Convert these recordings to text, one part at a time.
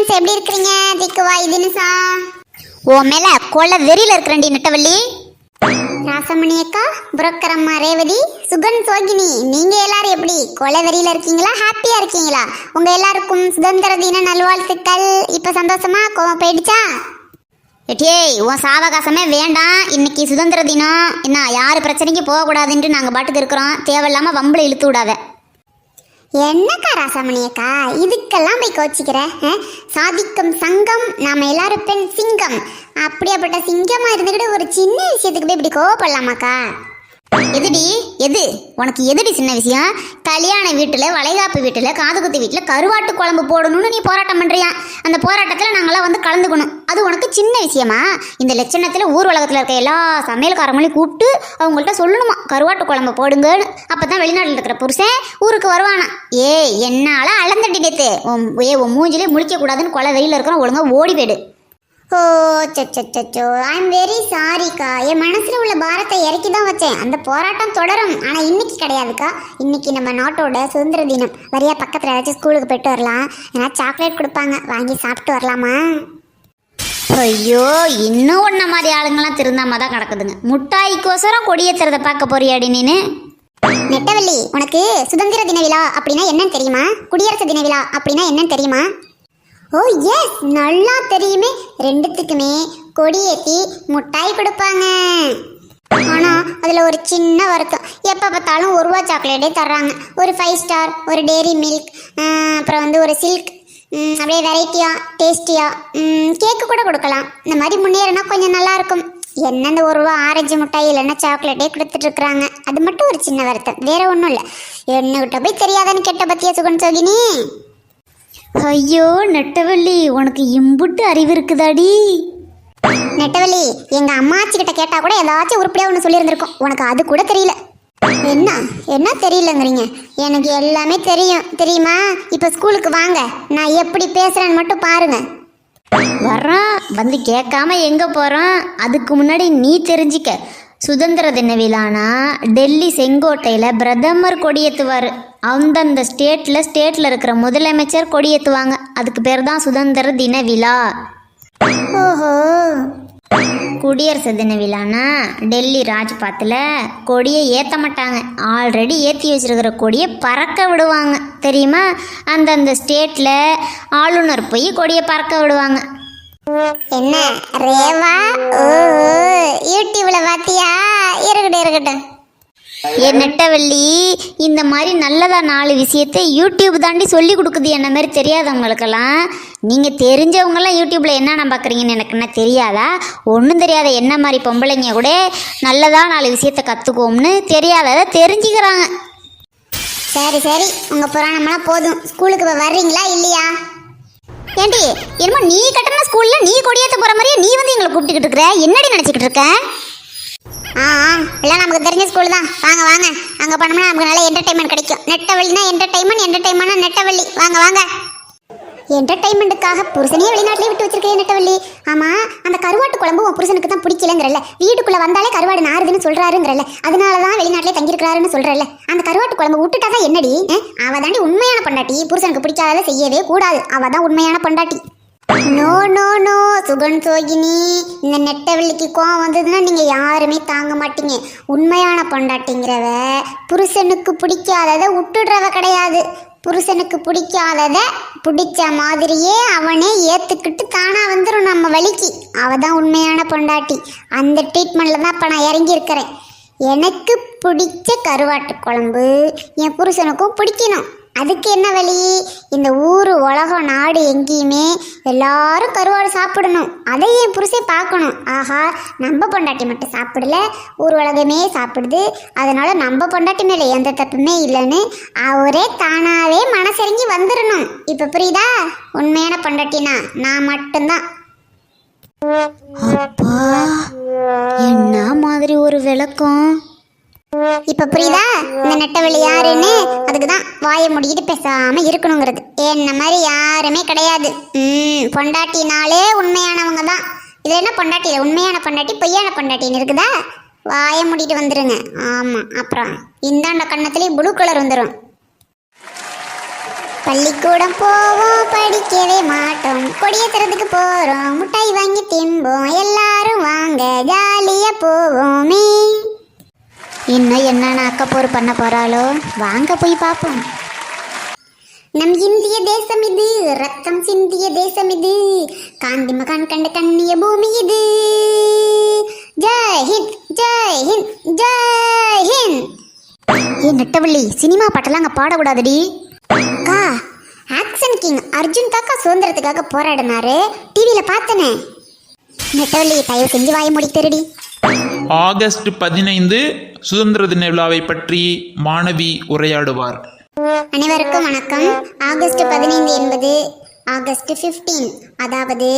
Friends, எப்படி இருக்கிறீங்க? திக்குவாய் தினுசா ஓ மேல கொள்ள வெறியில இருக்கிறேன்டி நெட்டவள்ளி. ராசமணி அக்கா, புரோக்கர் அம்மா ரேவதி, சுகன், சோகினி, நீங்க எல்லாரும் எப்படி கொலை வெறியில இருக்கீங்களா? ஹாப்பியா இருக்கீங்களா? உங்க எல்லாருக்கும் சுதந்திர தின நல்வாழ்த்துக்கள். இப்ப சந்தோஷமா? கோவம் போயிடுச்சா? எட்டியே, உன் சாவகாசமே வேண்டாம். இன்னைக்கு சுதந்திர தினம். என்ன யாரு பிரச்சனைக்கு போகக்கூடாதுன்ட்டு நாங்கள் பாட்டுக்கு இருக்கிறோம். தேவையில்லாம வம்பளை இழுத்து விடாத. என்னக்கா ராசாமணியக்கா, இதுக்கெல்லாம் போய் கோச்சிக்கிற? சாதிக்கும் சங்கம், நாம எல்லாரும் பெண் சிங்கம். அப்படியாப்பட்ட சிங்கமா இருந்துக்கிட்டு ஒரு சின்ன விஷயத்துக்கு போய் இப்படி கோவப்படலாமாக்கா? எதுடி எது உனக்கு எதுடி சின்ன விஷயம்? கல்யாண வீட்டுல, வளைகாப்பு வீட்டுல, காதுகுத்தி வீட்டுல கருவாட்டு குழம்பு போடணும்னு நீ போராட்டம் பண்றியா? அந்த போராட்டத்துல நாங்களாம் வந்து கலந்துக்கணும். அது உனக்கு சின்ன விஷயமா? இந்த லட்சணத்துல ஊர் உலகத்துல இருக்க எல்லா சமையல்காரங்களையும் கூப்பிட்டு அவங்கள்ட்ட சொல்லணுமா கருவாட்டு குழம்பு போடுங்கன்னு. அப்பதான் வெளிநாட்டில் இருக்கிற புருஷன் ஊருக்கு வருவானா. என்னால அளந்தட்டி நேத்து உன் மூஞ்சிலே முழிக்க கூடாதுன்னு கொலை வெயில இருக்கிறோம். ஒழுங்கா ஓடி போயிடு. ஓ சச்சோ, ஐ எம் வெரி சாரிக்கா. என் மனசுல உள்ள பாரத்தை இறக்கி தான் வச்சேன். அந்த போராட்டம் தொடரும். ஆனா இன்னைக்கு கிடையாதுக்கா. இன்னைக்கு நம்ம நாட்டோட சுதந்திர தினம். வரியா பக்கத்துல ஏதாச்சும் ஸ்கூலுக்கு போயிட்டு வரலாம். ஏன்னா சாக்லேட் கொடுப்பாங்க, வாங்கி சாப்பிட்டு வரலாமா? ஐயோ, இன்னும் ஒன்ன மாதிரி ஆளுங்கெல்லாம் திருந்தாம தான் கிடக்குதுங்க. முட்டாய்க்கோசரம் கொடியேற்றுறத பார்க்க போறியாடி நீனு? நெட்டவள்ளி, உனக்கு சுதந்திர தின விழா அப்படின்னா என்னன்னு தெரியுமா? குடியரசு தின விழா அப்படின்னா என்னன்னு தெரியுமா? ஓ எஸ், நல்லா தெரியுமே. ரெண்டுத்துக்குமே கொடியேற்றி முட்டாய் கொடுப்பாங்க. ஆனால் அதில் ஒரு சின்ன வருத்தம். எப்போ பார்த்தாலும் 1 ரூபா சாக்லேட்டே தர்றாங்க. ஒரு 5 ஸ்டார், ஒரு டேரி மில்க், அப்புறம் வந்து ஒரு சில்க், அப்படியே வெரைட்டியாக டேஸ்டியாக கேக்கு கூட கொடுக்கலாம். இந்த மாதிரி முன்னேறினா கொஞ்சம் நல்லாயிருக்கும். என்ன இந்த 1 ரூபா ஆரஞ்சு முட்டாய் இல்லைன்னா சாக்லேட்டே கொடுத்துட்டு இருக்கிறாங்க. அது மட்டும் ஒரு சின்ன வருத்தம், வேற ஒன்றும் இல்லை. என்னகிட்ட போய் தெரியாதான்னு கெட்ட பத்தியா சுகன் சோகினி? ஐயோ நெட்டவள்ளி, உனக்கு இம்புட்டு அறிவு இருக்குதாடி? நெட்டவள்ளி, எங்க அம்மாச்சி கிட்ட கேட்டா கூட ஏதாச்சும் உருப்படியா ஒன்று சொல்லியிருந்திருக்கும். உனக்கு அது கூட தெரியல. என்ன தெரியலங்கிறீங்க? எனக்கு எல்லாமே தெரியும், தெரியுமா? இப்போ ஸ்கூலுக்கு வாங்க, நான் எப்படி பேசுறேன்னு மட்டும் பாருங்க. வர்றோம், வந்து கேட்காம எங்க போறோம்? அதுக்கு முன்னாடி நீ தெரிஞ்சிக்க. சுதந்திர தின விழானா டெல்லி செங்கோட்டையில் பிரதமர் கொடியேற்றுவார். அந்தந்த ஸ்டேட்டில் இருக்கிற முதலமைச்சர் கொடியேற்றுவாங்க. அதுக்கு பேர் தான் சுதந்திர தின விழா. ஓஹோ. குடியரசு தின விழானா டெல்லி ராஜ்பாத்தில் கொடியை ஏற்ற மாட்டாங்க. ஆல்ரெடி ஏற்றி வச்சிருக்கிற கொடியை பறக்க விடுவாங்க, தெரியுமா? அந்தந்த ஸ்டேட்டில் ஆளுநர் போய் கொடியை பறக்க விடுவாங்க. என்ன ரேவா, ஓ யூடியூப்ல பாத்தியா? இருக்கட்டும். என் நெட்டவள்ளி, இந்த மாதிரி நல்லதா 4 விஷயத்தை யூடியூப் தாண்டி சொல்லி கொடுக்குது. என்ன மாதிரி தெரியாதவங்களுக்கெல்லாம். நீங்கள் தெரிஞ்சவங்கெல்லாம் யூடியூப்பில் என்னென்ன பார்க்குறீங்கன்னு எனக்கு என்ன தெரியாதா? ஒன்றும் தெரியாத என்ன மாதிரி பொம்பளைங்க கூட நல்லதா 4 விஷயத்தை கற்றுக்குவோம்னு தெரியாததை தெரிஞ்சுக்கிறாங்க. சரி, உங்கள் புராணமெல்லாம் போதும். ஸ்கூலுக்கு இப்போ வர்றீங்களா இல்லையா? ஏண்டி, என்னமோ நீ கட்டின ஸ்கூல்ல நீ கொடியேற்ற போற மாதிரியே நீ வந்து எங்களை கூப்பிட்டுக்கிட்டு இருக்கிற. என்னடி நினைச்சுக்கிட்டு இருக்க? எல்லாம் நமக்கு தெரிஞ்ச ஸ்கூல் தான். வாங்க, அங்க போனோம்னா நமக்கு நல்ல என்டர்டைன்மெண்ட் கிடைக்கும். நெட்டவள்ளினா என்டர்டைன்மெண்ட் நெட்டவள்ளி. வாங்க. என்டர்டைன்மெண்ட்டுக்காக புருஷனையே வெளிநாட்டிலே விட்டு வச்சிருக்கேன் நெட்டவள்ளி. ஆமா, அந்த கருவாட்டு குழம்பு உன் புருஷனுக்கு தான் பிடிக்கலங்கிறல்ல, வீட்டுக்குள்ள வந்தாலே கருவாடு நாறுதுன்னு சொல்றாருங்கிறல்ல, அதனாலதான் வெளிநாட்டிலே தங்கியிருக்கிறாருன்னு சொல்றல்ல. அந்த கருவாட்டு குழம்பு விட்டுட்டாதான் என்னடி? அவ தாண்டி உண்மையான பொண்டாட்டி. புருஷனுக்கு பிடிக்காததை செய்யவே கூடாது. அவ தான் உண்மையான பொண்டாட்டி. நோ சுகன் சோகினி, இந்த நெட்டவள்ளிக்கு கோவம் வந்ததுன்னா நீங்க யாருமே தாங்க மாட்டீங்க. உண்மையான பொண்டாட்டிங்கிறவ புருஷனுக்கு பிடிக்காததை விட்டுடுறவ கிடையாது. புருஷனுக்கு பிடிக்காதத பிடிச்ச மாதிரியே அவனே ஏற்றுக்கிட்டு தானா வந்துடும் நம்ம வழிக்கு. அவ தான் உண்மையான பொண்டாட்டி. அந்த ட்ரீட்மெண்ட்டில் தான் இப்போ நான் இறங்கியிருக்கிறேன். எனக்கு பிடிச்ச கருவாட்டு குழம்பு என் புருஷனுக்கும் பிடிக்கணும். அதுக்கு என்ன வழி? இந்த ஊர் உலகம் நாடு எங்கேயுமே எல்லாரும் கருவாடு சாப்பிடணும். அதை என் புருஷன் பார்க்கணும். ஆஹா, நம்ம பொண்டாட்டி மட்டும் சாப்பிடல, ஊர் உலகமே சாப்பிடுது, அதனால நம்ம பொண்டாட்டி மேலே எந்த தப்புமே இல்லைன்னு அவரே தானாவே மனசிறங்கி வந்துடணும். இப்போ புரியுதா? உண்மையான பொண்டாட்டினா நான் மட்டும்தான். அப்பா, என்ன மாதிரி ஒரு விளக்கம்! இப்ப புரியுதா இந்த நெட்டவள்ளி யாருன்னு? அதுக்குதான் வாயை முடிக்கிட்டு பேசாம இருக்கணுங்கிறது. என்ன மாதிரி யாருமே கிடையாது. பொண்டாட்டினாலே உண்மையானவங்க தான். இதுல என்ன பொண்டாட்டி? உண்மையான பொண்டாட்டி பொய்யான பொண்டாட்டின்னு இருக்குதா? வாயை மூடிட்டு வந்துருங்க. ஆமா, அப்புறம் இந்தாண்ட கண்ணத்துலேயே ப்ளூ கலர் வந்துடும். பள்ளிக்கூடம் போவோம் படிக்கவே மாட்டோம், கொடியேத்துறதுக்கு போறோம், முட்டாய் வாங்கி திம்போம், எல்லாரும் வாங்க ஜாலியா போவோமே. இன்னும் என்னென்ன அக்கப்போர் பண்ண போறாளோ, வாங்க போய் பார்ப்போம். நம் இந்திய தேசம் இது, ரத்தம் சிந்திய தேசம் இது, காந்தி மகான் கண்ட கண்ணிய பூமி இது. ஜெய் ஹிந்த், ஜெய் ஹிந்த், ஜெய் ஹிந்த். ஏ நெட்டவள்ளி, சினிமா பாட்டெல்லாம் அங்கே பாடக்கூடாதுடி. அக்கா, ஆக்ஷன் கிங் அர்ஜுன் தாக்கா சுதந்திரத்துக்காக போராடினாரு, டிவியில பார்த்தனே. நெட்டவள்ளி, தயவு செஞ்சு வாய மூடி தெரிடி. ஆகஸ்ட் 15 சுதந்திர தின விழாவை பற்றி மாணவி உரையாடுவார். அனைவருக்கும் வணக்கம். ஆகஸ்ட் 15 என்பது ஆகஸ்ட் 15, அதாவது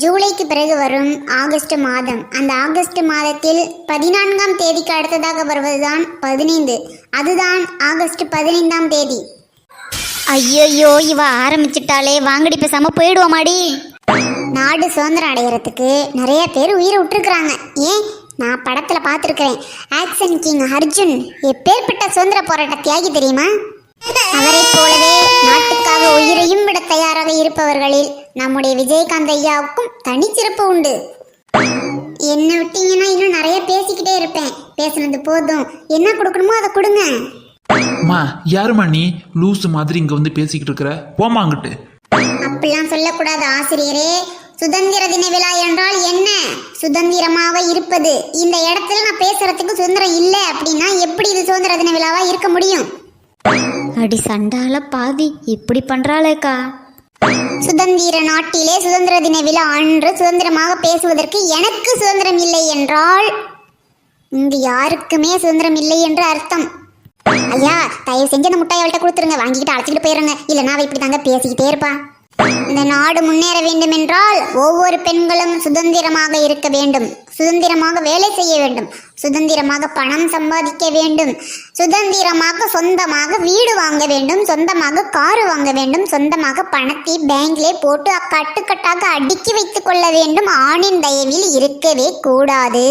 ஜூலைக்கு பிறகு வரும் ஆகஸ்ட் மாதம். அந்த ஆகஸ்ட் மாதத்தில் 14ஆம் தேதிக்கு அடுத்ததாக வருவதுதான் 15. அதுதான் ஆகஸ்ட் 15ஆம் தேதி. ஐயோயோ, இவ ஆரம்பிச்சிட்டாலே, வாங்கடி பேசாம போயிடுவோமாடி. நாடு சுதந்திரம் அடைகிறதுக்கு நிறைய பேர் உயிரை விட்டுருக்குறாங்க. ஏன், நான் படத்துல பார்த்துருக்கிறேன். ஆக்ஷன் கிங் அர்ஜுன் எப்பேற்பட்ட சுதந்திர போராட்ட தியாகி தெரியுமா? அவரை போலவே நாட்டுக்காக உயிரையும் விட தயாராக இருப்பவர்களில் நம்முடைய விஜயகாந்த் ஐயாவுக்கும் தனிச்சிறப்பு உண்டு. என்ன விட்டீங்கன்னா இன்னும் நிறைய பேசிக்கிட்டே இருப்பேன். பேசுனது போதும். என்ன கொடுக்கணுமோ அதை கொடுங்க. அம்மா, யாருமா நீ லூசு மாதிரி இங்க வந்து பேசிக்கிட்டு இருக்கிற? போமாங்கிட்டு. அப்படிலாம் சொல்லக்கூடாது ஆசிரியரே. சுதந்திர தின விழா என்றால் என்ன? சுதந்திரமாக இருப்பது. இந்த இடத்துல நான் பேசுறதுக்கு சுதந்திரம் இல்லை அப்படின்னா எப்படி இது சுதந்திர தின விழாவா இருக்க முடியும்? அடி சண்டால பாவி, இப்படி பண்றாளேக்கா. சுதந்திர நாட்டிலே சுதந்திர தின விழா அன்று சுதந்திரமாக பேசுவதற்கு எனக்கு சுதந்திரம் இல்லை என்றால் இங்கு யாருக்குமே சுதந்திரம் இல்லை என்று அர்த்தம். ஐயா, தயவு செஞ்சு அந்த முட்டாயை அவள்கிட்ட கொடுத்துருங்க, வாங்கிக்கிட்டு அழைச்சிக்கிட்டு போயிடுங்க. இல்லைன்னா அவ இப்படி தாங்க பேசிக்கிட்டே இருப்பா. இந்த நாடு முன்னேற வேண்டும் என்றால் ஒவ்வொரு பெண்களும் சுதந்திரமாக இருக்க வேண்டும், சுதந்திரமாக வேலை செய்ய வேண்டும், சுதந்திரமாக பணம் சம்பாதிக்க வேண்டும், சுதந்திரமாக சொந்தமாக வீடு வாங்க வேண்டும், சொந்தமாக காரு வாங்க வேண்டும், சொந்தமாக பணத்தை பேங்க்லே போட்டு கட்டுக்கட்டாக அடுக்கி வைத்துக் கொள்ள வேண்டும். ஆணின் தயவில் இருக்கவே கூடாது.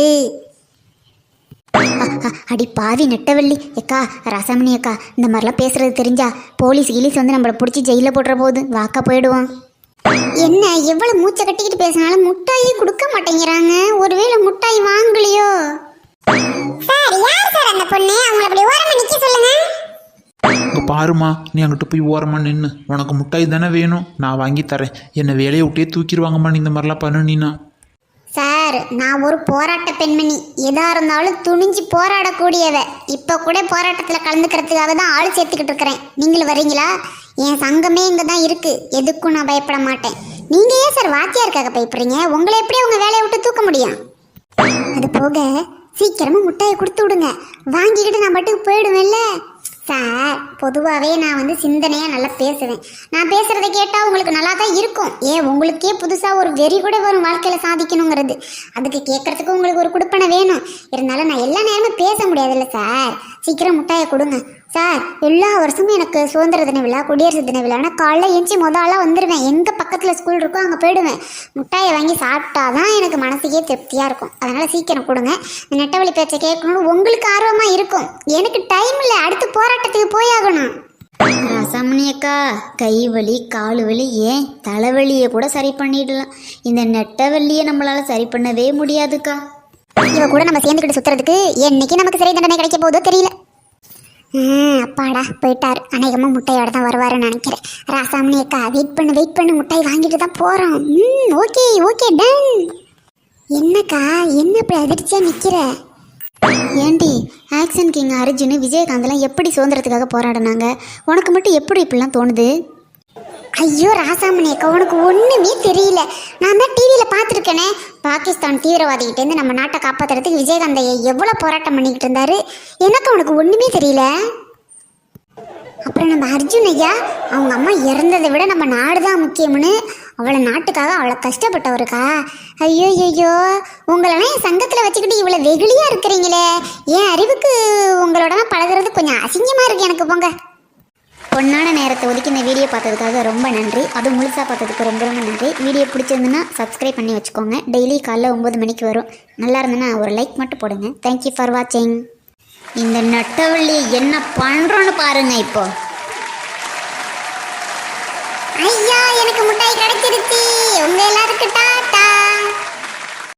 அடி பாவி நெட்டவள்ளி ஏக்கா, ரசமணி அக்கா, இந்த மாதிரிலாம் பேசுறது தெரிஞ்சா போலீஸ் கீலீஸ் வந்து நம்மளை பிடிச்சி ஜெயில போடுற போது வாக்கா போயிடுவோம். என்ன எவ்வளவு மூச்சை கட்டிக்கிட்டு பேசினாலும் முட்டாயை கொடுக்க மாட்டேங்கிறாங்க. ஒருவேளை முட்டாய் வாங்கலையோ? சார், யார் சார் அந்த பொண்ணு? அவங்க அப்படி ஓரமா நிக்க சொல்லுங்க. இங்க பாருமா, நீ அங்கிட்டு போய் ஓரமா நின்று, உனக்கு முட்டாய் தானே வேணும், நான் வாங்கி தரேன். என்னை வேலையை விட்டே தூக்கிடுவாங்கம்மா நீ இந்த மாதிரிலாம் பண்ணுனீனா. சார், நான் ஒரு போராட்ட பெண்மணி. எதா இருந்தாலும் துணிஞ்சு போராடக்கூடியவ. இப்போ கூட போராட்டத்தில் கலந்துக்கிறதுக்காக தான் ஆள் சேர்த்துக்கிட்டு இருக்கிறேன். நீங்களும் வரீங்களா? என் சங்கமே இங்கே தான் இருக்கு. எதுக்கும் நான் பயப்பட மாட்டேன். நீங்கள் ஏன் சார் வாத்தியாருக்காக பயப்படுறீங்க? உங்களை எப்படி உங்கள் வேலையை விட்டு தூக்க முடியும்? அது போக சீக்கிரமாக முட்டாயை கொடுத்து விடுங்க, வாங்கிக்கிட்டு நான் பாட்டுக்கு போயிடுவேன்ல. சார், பொதுவாகவே நான் சிந்தனையாக நல்லா பேசுவேன். நான் பேசுகிறத கேட்டால் உங்களுக்கு நல்லா தான் இருக்கும். ஏன், உங்களுக்கே புதுசாக ஒரு வெறி கூட வரும் வாழ்க்கையில் சாதிக்கணுங்கிறது. அதுக்கு கேட்குறதுக்கு உங்களுக்கு ஒரு குடுப்பனை வேணும். இருந்தாலும் நான் எல்லா நேரமும் பேச முடியாதுல்ல சார். சீக்கிரம் முட்டாயை கொடுங்க சார். எல்லா வருஷமும் எனக்கு சுதந்திர தின விழா, குடியரசு தின விழானா காலைல எஞ்சி ஆளாக வந்துடுவேன். எங்கே பக்கத்தில் ஸ்கூல் இருக்கோ அங்கே போயிடுவேன். முட்டாயை வாங்கி சாப்பிட்டா தான் எனக்கு மனசுக்கே திருப்தியாக இருக்கும். அதனால் சீக்கிரம் கொடுங்க. இந்த நெட்டவழி பேச்சை கேட்கணும்னு உங்களுக்கு ஆர்வமாக இருக்கும். எனக்கு டைம் இல்லை, அடுத்து போராட்டத்துக்கு போயாகணும். ரசமணி அக்கா, கை வலி, காலு வலி, ஏன் தலைவலியை கூட சரி பண்ணிடலாம். இந்த நெட்டவள்ளியை நம்மளால சரி பண்ணவே முடியாதுக்கா. இவ கூட நம்ம சேர்ந்துக்கிட்டு சுத்துறதுக்கு என்னைக்கு நமக்கு சிறை தண்டனை கிடைக்க போதோ தெரியல. அப்பாடா போயிட்டார். அநேகமாக முட்டையோட தான் வருவாருன்னு நினைக்கிறேன். ராசாமணி அக்கா, வெயிட் பண்ணு, முட்டை வாங்கிட்டு தான் போகிறோம். Okay okay done. என்னக்கா, என்ன இப்படி அதிர்ச்சியாக நிற்கிற? ஏண்டி, ஆக்ஷன் கிங் அர்ஜுன் விஜயகாந்த்லாம் எப்படி சுதந்திரத்துக்காக போராடினாங்க? உனக்கு மட்டும் எப்படி இப்படிலாம் தோணுது? ஐயோ ராசாமணி அக்கா, உனக்கு ஒன்றுமே தெரியல. நான் தான் டிவியில் பார்த்துருக்கேனே. பாகிஸ்தான் தீவிரவாதிகிட்டேருந்து நம்ம நாட்டை காப்பாற்றுறதுக்கு விஜயகாந்த் எவ்வளோ போராட்டம் பண்ணிக்கிட்டு இருந்தாரு. எனக்கு உனக்கு ஒன்றுமே தெரியல. அப்புறம் நம்ம அர்ஜுன் ஐயா, அவங்க அம்மா இறந்ததை விட நம்ம நாடு தான் முக்கியம்னு அவளை நாட்டுக்காக அவ்வளோ கஷ்டப்பட்டவருக்கா. ஐயோ ஐயோ, உங்களெல்லாம் என் சங்கத்தில் வச்சுக்கிட்டு இவ்வளோ வெகுளியாக இருக்கிறீங்களே. என் அறிவுக்கு உங்களோடலாம் பழகிறது கொஞ்சம் அசிங்கமாக இருக்குது எனக்கு. போங்க. பொன்னான நேரத்தை ஒதுக்கி இந்த வீடியோ பார்த்ததுக்காக ரொம்ப நன்றி. அதுவும் முழுசாக பார்த்ததுக்கு ரொம்ப ரொம்ப நன்றி. வீடியோ பிடிச்சிருந்துன்னா சப்ஸ்கிரைப் பண்ணி வச்சுக்கோங்க. டெய்லி காலைல 9 மணிக்கு வரும். நல்லா இருந்ததுன்னா ஒரு லைக் மட்டும் போடுங்க. தேங்க்யூ ஃபார் வாட்சிங். இந்த நெட்டவள்ளி என்ன பண்ணுறோன்னு பாருங்க இப்போ. ஐயா